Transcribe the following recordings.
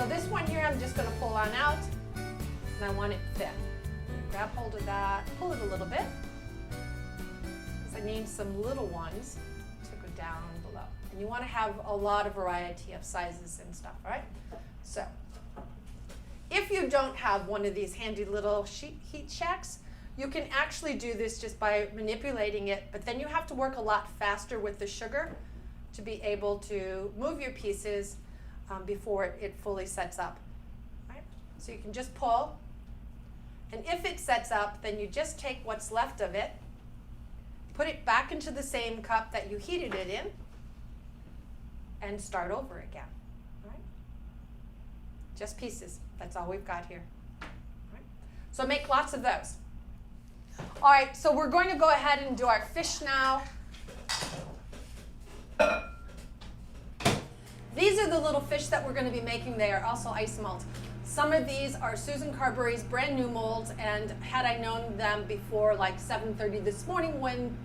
So this one here, I'm just gonna pull on out, and I want it thin. Grab hold of that, pull it a little bit, because I need some little ones to go down below. And you wanna have a lot of variety of sizes and stuff, right? So, if you don't have one of these handy little heat shacks, you can actually do this just by manipulating it, but then you have to work a lot faster with the sugar to be able to move your pieces before it fully sets up. Right? So you can just pull, and if it sets up, then you just take what's left of it, put it back into the same cup that you heated it in, and start over again. Right? Just pieces. That's all we've got here. Right? So make lots of those. All right, so we're going to go ahead and do our fish now. These are the little fish that we're going to be making. They are also Isomalt. Some of these are Susan Carberry's brand new molds, and had I known them before like 7:30 this morning when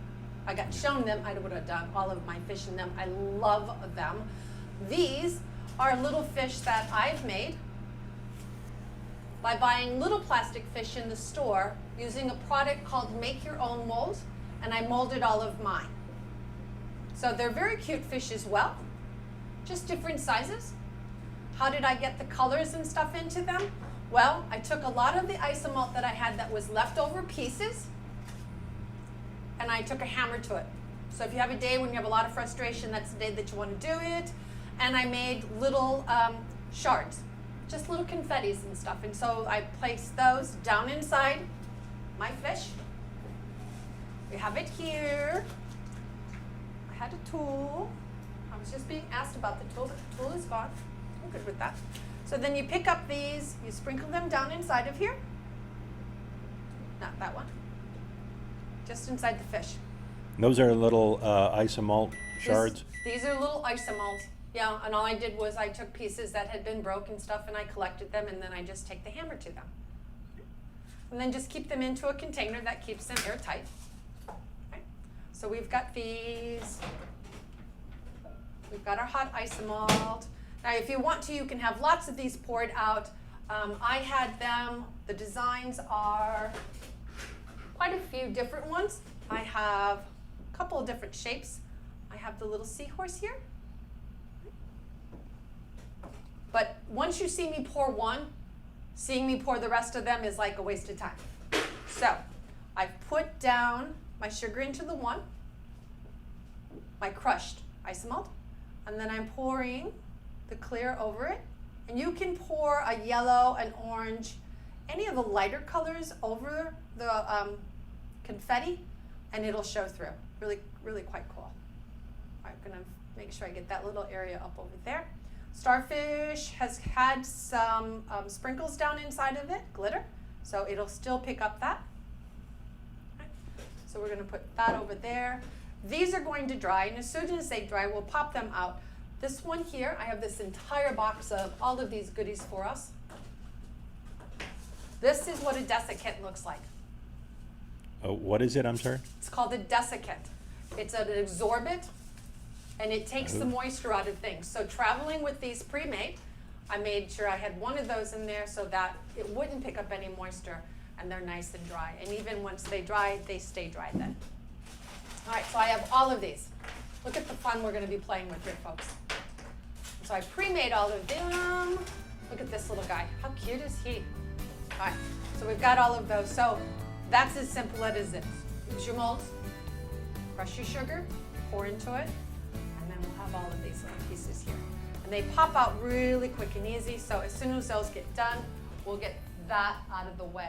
I got shown them, I would have done all of my fish in them. I love them. These are little fish that I've made by buying little plastic fish in the store using a product called Make Your Own Mold, and I molded all of mine. So they're very cute fish as well, just different sizes. How did I get the colors and stuff into them? Well, I took a lot of the Isomalt that I had that was leftover pieces, and I took a hammer to it. So if you have a day when you have a lot of frustration, that's the day that you want to do it. And I made little shards, just little confettis and stuff. And so I placed those down inside my fish. We have it here. I had a tool. I was just being asked about the tool, but the tool is gone. I'm good with that. So then you pick up these, you sprinkle them down inside of here. Not that one. Just inside the fish. Those are little Isomalt shards? These are little Isomalt. Yeah, and all I did was I took pieces that had been broke and stuff, and I collected them, and then I just take the hammer to them. And then just keep them into a container that keeps them airtight. Okay. So we've got these. We've got our hot Isomalt. Now if you want to, you can have lots of these poured out. I had them, the designs are quite a few different ones. I have a couple of different shapes. I have the little seahorse here. But once you see me pour one, seeing me pour the rest of them is like a waste of time. So I've put down my sugar into the one, my crushed Isomalt, and then I'm pouring the clear over it. And you can pour a yellow, an orange, any of the lighter colors over the confetti, and it'll show through. Really, really quite cool. I'm gonna make sure I get that little area up over there. Starfish has had some sprinkles down inside of it, glitter, so it'll still pick up that. Okay. So we're gonna put that over there. These are going to dry, and as soon as they dry, we'll pop them out. This one here, I have this entire box of all of these goodies for us. This is what a desiccant looks like. What is it, I'm sorry? It's called a desiccant. It's an absorbent, and it takes the moisture out of things. So traveling with these pre-made, I made sure I had one of those in there so that it wouldn't pick up any moisture, and they're nice and dry. And even once they dry, they stay dry then. All right, so I have all of these. Look at the fun we're gonna be playing with here, folks. So I pre-made all of them. Look at this little guy. How cute is he? All right, so we've got all of those. So that's as simple as this. Use your molds, crush your sugar, pour into it, and then we'll have all of these little pieces here. And they pop out really quick and easy, so as soon as those get done, we'll get that out of the way.